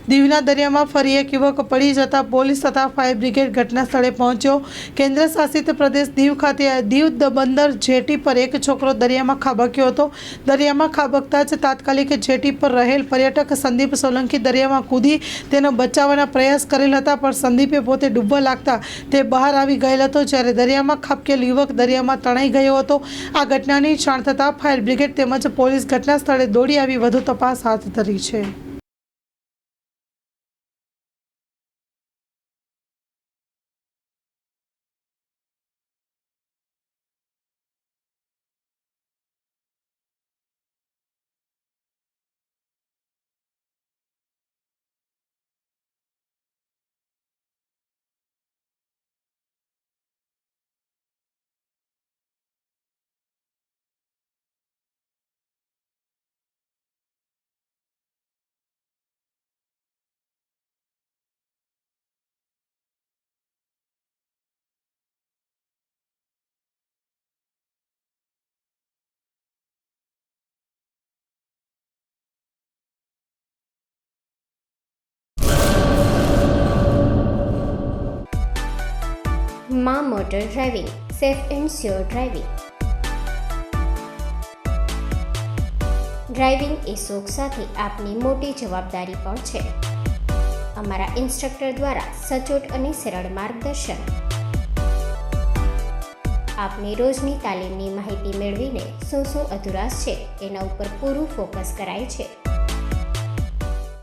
દીવના દરિયામાં ફરી એક યુવક પડી જતા પોલીસ તથા ફાયર બ્રિગેડ ઘટના સ્થળે પહોંચ્યો। કેન્દ્ર શાસિત પ્રદેશ દીવ ખાતે દીવ બંદર જેટી પર એક છોકરો દરિયામાં ખાબક્યો હતો। દરિયામાં ખાબકતા જ તાત્કાલિક જેટી પર રહેલ પર્યટક સંદીપ સોલંકી દરિયામાં કૂદી તેનો બચાવવાના પ્રયાસ કરેલ હતા, પણ સંદીપે પોતે ડૂબવા લાગતા તે બહાર આવી ગયેલ હતો, જ્યારે દરિયામાં ખાબકેલ યુવક દરિયામાં તણાઈ ગયો હતો। આ ઘટનાની જાણ થતાં ફાયર બ્રિગેડ તેમજ પોલીસ ઘટના સ્થળે દોડી આવી વધુ તપાસ હાથ ધરી છે। માં motor driving, safe and sure driving. Driving એ શોખ સાથે આપની મોટી જવાબદારી પણ છે। અમારા ઇન્સ્ટ્રક્ટર દ્વારા સચોટ અને સરળ માર્ગદર્શન। આપની રોજની તાલીમની માહિતી મેળવીને શું અધુરાશ છે તેના ઉપર પૂરું ફોકસ કરાય છે।